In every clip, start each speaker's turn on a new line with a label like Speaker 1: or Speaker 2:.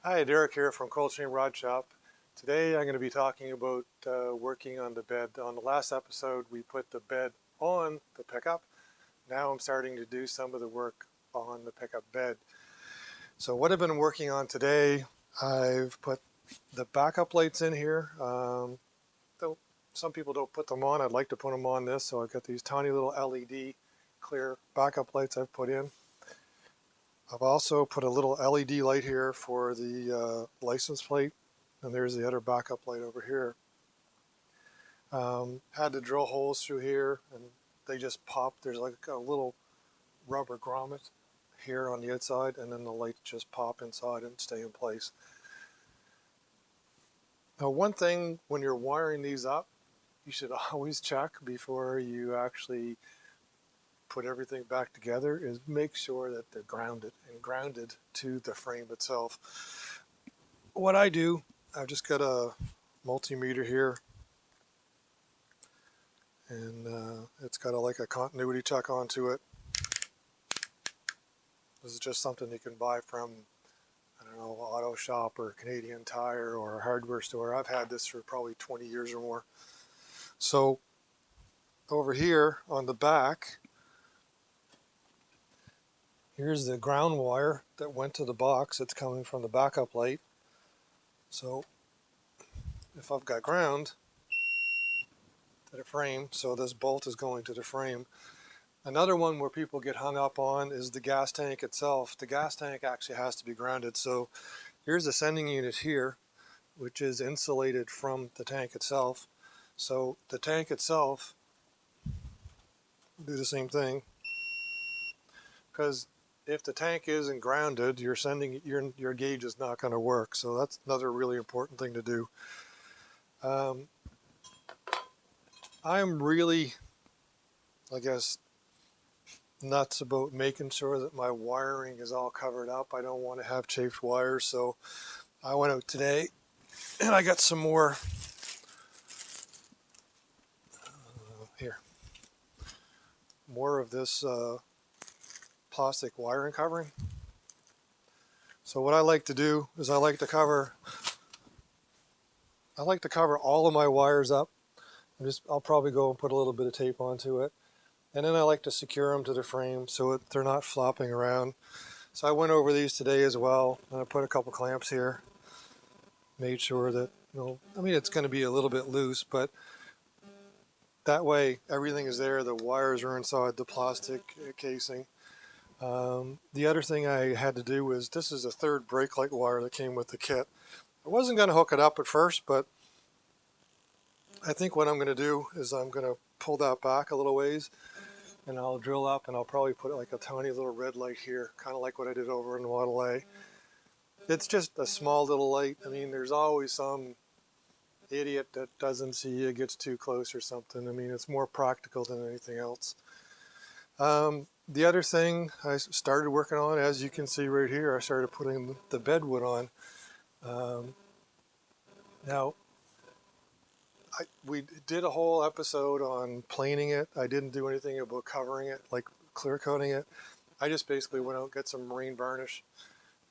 Speaker 1: Hi, Derek here from Coldstream Rod Shop. Today I'm going to be talking about working on the bed. On the last episode we put the bed on the pickup. Now I'm starting to do some of the work on the pickup bed. So what I've been working on today, I've put the backup lights in here. Though some people don't put them on, I'd like to put them on this, so I've got these tiny little LED clear backup lights I've put in. I've also put a little LED light here for the license plate, and there's the other backup light over here. Had to drill holes through here, and they just pop. There's like a little rubber grommet here on the outside, and then the lights just pop inside and stay in place. Now, one thing when you're wiring these up, you should always check before you actually put everything back together is make sure that they're grounded to the frame itself. What I do, I've just got a multimeter here, and it's got like a continuity check onto it. This is just something you can buy from, I don't know, Auto Shop or Canadian Tire or a hardware store. I've had this for probably 20 years or more. So over here on the back, here's the ground wire that went to the box. It's coming from the backup light. So if I've got ground to the frame, so this bolt is going to the frame. Another one where people get hung up on is the gas tank itself. The gas tank actually has to be grounded. So here's the sending unit here, which is insulated from the tank itself. So the tank itself do the same thing, because if the tank isn't grounded, your gauge is not going to work. So that's another really important thing to do. I'm really, I guess, nuts about making sure that my wiring is all covered up. I don't want to have chafed wires, so I went out today and I got some more more of this plastic wiring covering. So what I like to do is I like to cover all of my wires up. I'll probably go and put a little bit of tape onto it, and then I like to secure them to the frame so they're not flopping around. So I went over these today as well, and I put a couple clamps here, made sure that, I mean, it's going to be a little bit loose, but that way everything is there. The wires are inside the plastic casing. The other thing I had to do was, this is a third brake light wire that came with the kit. I wasn't going to hook it up at first, but I think what I'm going to do is I'm going to pull that back a little ways, and I'll drill up, and I'll probably put like a tiny little red light here, kind of like what I did over in the Model A. It's just a small little light. I mean, there's always some idiot that doesn't see it, gets too close or something. I mean, it's more practical than anything else. The other thing I started working on, as you can see right here, I started putting the bedwood on. Now, we did a whole episode on planing it. I didn't do anything about covering it, like clear coating it. I just basically went out and got some marine varnish,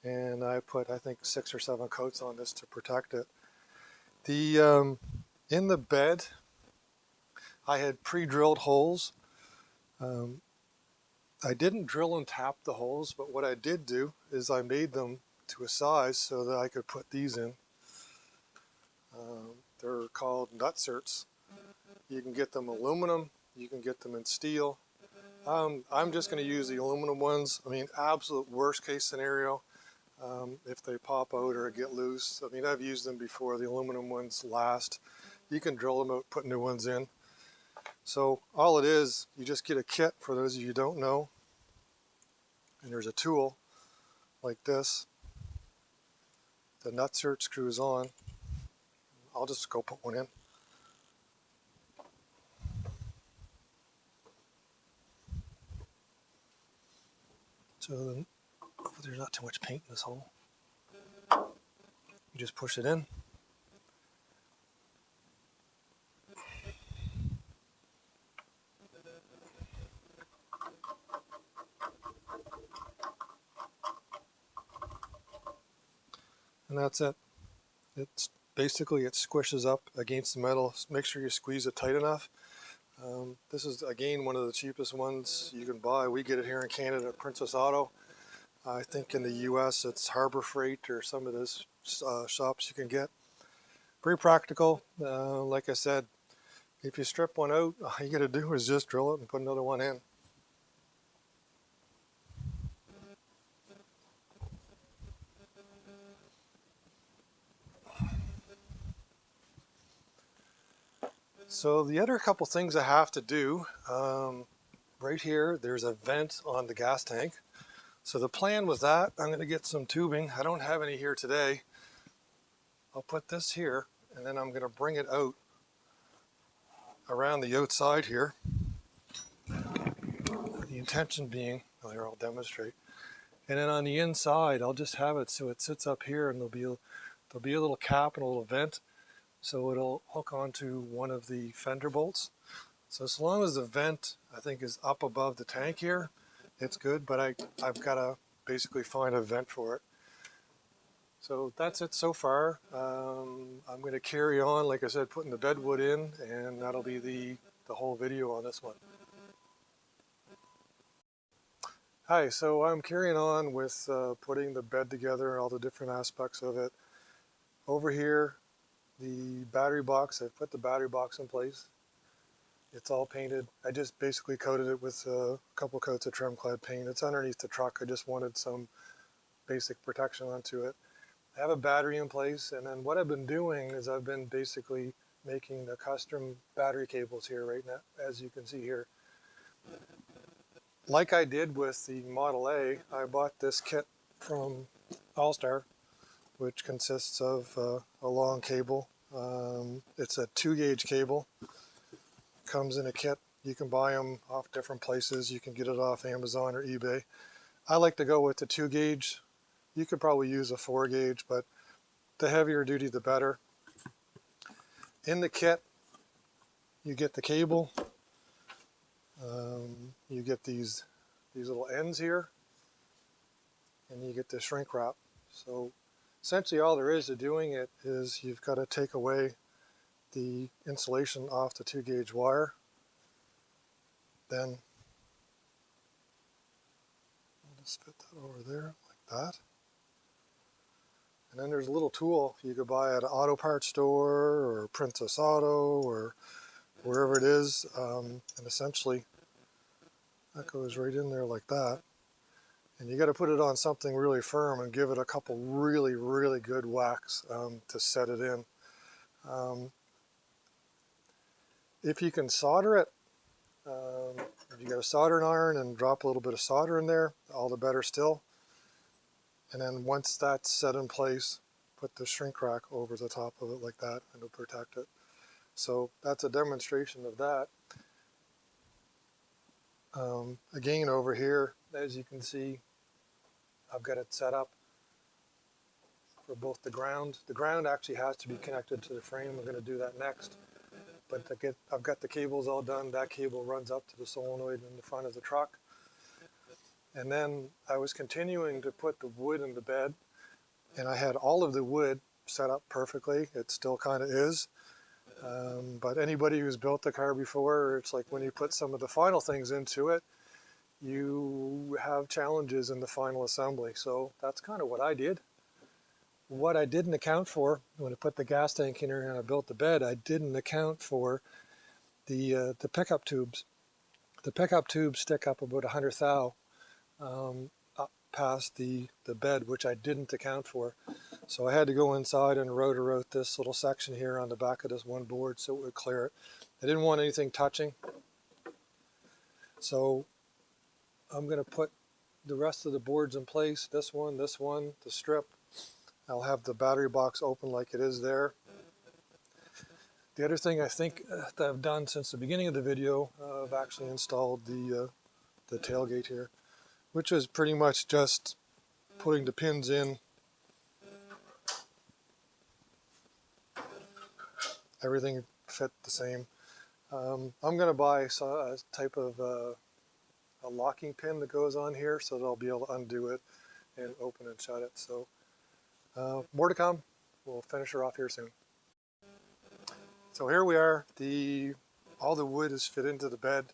Speaker 1: and I put, I think, 6 or 7 coats on this to protect it. In the bed, I had pre-drilled holes. I didn't drill and tap the holes, but what I did do is I made them to a size so that I could put these in. They're called Nutserts. You can get them aluminum, you can get them in steel. I'm just going to use the aluminum ones. I mean, absolute worst case scenario, if they pop out or get loose. I mean, I've used them before. The aluminum ones last. You can drill them out, put new ones in. So all it is, you just get a kit, for those of you who don't know, and there's a tool like this. The Nutsert screws on. I'll just go put one in. So then, there's not too much paint in this hole. You just push it in. and that's it. It's basically, it squishes up against the metal. Make sure you squeeze it tight enough. This is again one of the cheapest ones you can buy. We get it here in Canada at Princess Auto. I think in the US it's Harbor Freight or some of those shops you can get. Very practical. Like I said, if you strip one out, all you gotta do is just drill it and put another one in. So the other couple things I have to do, right here, there's a vent on the gas tank. So the plan was that I'm going to get some tubing. I don't have any here today. I'll put this here, and then I'm going to bring it out around the outside here. The intention being, well, here I'll demonstrate. And then on the inside, I'll just have it so it sits up here, and there'll be a little cap and a little vent, so it'll hook onto one of the fender bolts. So as long as the vent, I think, is up above the tank here, it's good, but I've got to basically find a vent for it. So that's it so far. I'm going to carry on, like I said, putting the bedwood in, and that'll be the whole video on this one. Hi, so I'm carrying on with putting the bed together, all the different aspects of it. Over here, the battery box, I've put the battery box in place. It's all painted. I just basically coated it with a couple coats of trim clad paint. It's underneath the truck. I just wanted some basic protection onto it. I have a battery in place, and then what I've been doing is I've been basically making the custom battery cables here right now, as you can see here. Like I did with the Model A, I bought this kit from All-Star, which consists of a long cable. It's a 2-gauge cable. Comes in a kit. You can buy them off different places. You can get it off Amazon or eBay. I like to go with the 2-gauge. You could probably use a 4-gauge, but the heavier duty the better. In the kit, you get the cable. You get these little ends here, and you get the shrink wrap. So essentially all there is to doing it is you've got to take away the insulation off the 2-gauge wire. Then I'll just fit that over there like that. And then there's a little tool you could buy at an auto parts store or Princess Auto or wherever it is, and essentially that goes right in there like that. And you got to put it on something really firm and give it a couple really, really good whacks to set it in. If you can solder it, if you got a soldering iron and drop a little bit of solder in there, all the better still. And then once that's set in place, put the shrink rack over the top of it like that, and it'll protect it. So that's a demonstration of that. Again, over here, as you can see, I've got it set up for both the ground. The ground actually has to be connected to the frame. I'm going to do that next. But I've got the cables all done. That cable runs up to the solenoid in the front of the truck. And then I was continuing to put the wood in the bed, and I had all of the wood set up perfectly. It still kind of is. But anybody who's built the car before, it's like when you put some of the final things into it, you have challenges in the final assembly. So that's kind of what I did. What I didn't account for when I put the gas tank in here and I built the bed, I didn't account for the pickup tubes. The pickup tubes stick up about 100 thou up past the bed, which I didn't account for. So I had to go inside and rotor-out this little section here on the back of this one board so it would clear it. I didn't want anything touching. So I'm going to put the rest of the boards in place, this one, the strip. I'll have the battery box open like it is there. The other thing I think that I've done since the beginning of the video, I've actually installed the tailgate here, which is pretty much just putting the pins in. Everything fit the same. I'm going to buy a type of a locking pin that goes on here so that I'll be able to undo it and open and shut it. So More to come. We'll finish her off here soon. So here we are. All the wood is fit into the bed.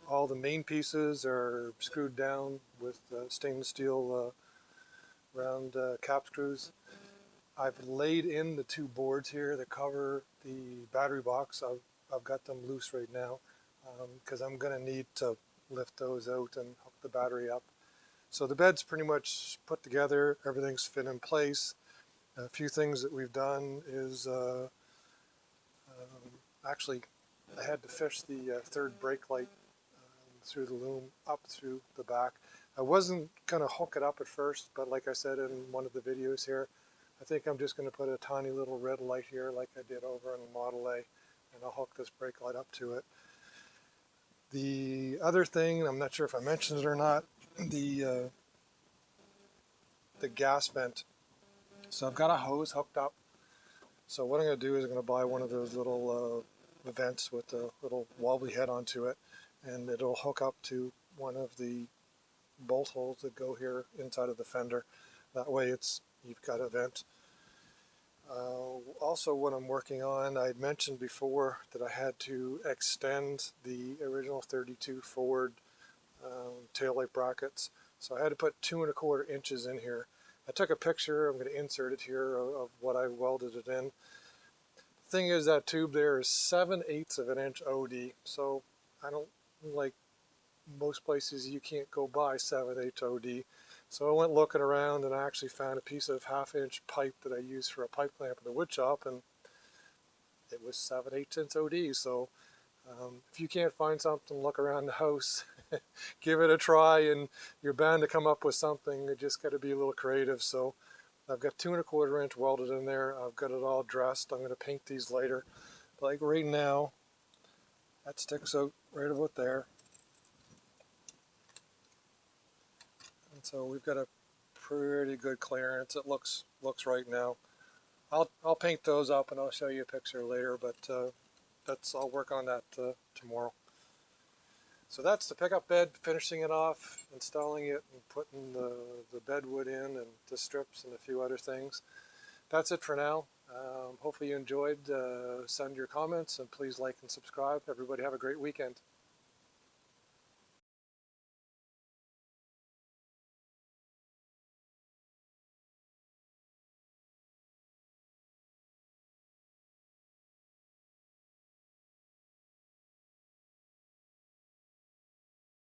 Speaker 1: All the main pieces are screwed down with stainless steel round cap screws. I've laid in the two boards here that cover the battery box. I've got them loose right now because I'm going to need to lift those out and hook the battery up. So the bed's pretty much put together. Everything's fit in place. A few things that we've done is actually I had to fish the third brake light through the loom up through the back. I wasn't going to hook it up at first, but like I said in one of the videos here, I think I'm just going to put a tiny little red light here like I did over in the Model A, and I'll hook this brake light up to it. The other thing, I'm not sure if I mentioned it or not, the gas vent. So I've got a hose hooked up. So what I'm going to do is I'm going to buy one of those little vents with a little wobbly head onto it, and it'll hook up to one of the bolt holes that go here inside of the fender. That way you've got a vent. Also what I'm working on, I had mentioned before that I had to extend the original 32 forward taillight brackets. So I had to put 2 1/4 inches in here. I took a picture, I'm going to insert it here, of what I welded it in. The thing is, that tube there is 7/8 of an inch OD, so I don't, like most places, you can't go by 7/8 OD. So I went looking around and I actually found a piece of 1/2 inch pipe that I used for a pipe clamp in the wood shop, and it was 7/8 inch OD. So if you can't find something, look around the house, give it a try, and you're bound to come up with something. You just got to be a little creative. So I've got 2 1/4 inch welded in there. I've got it all dressed. I'm going to paint these later. But like right now, that sticks out right about there. And so we've got a pretty good clearance. It looks right now. I'll paint those up and I'll show you a picture later, but I'll work on that tomorrow. So that's the pickup bed, finishing it off, installing it, and putting the bed wood in and the strips and a few other things. That's it for now. Hopefully you enjoyed. Send your comments and please like and subscribe. Everybody have a great weekend.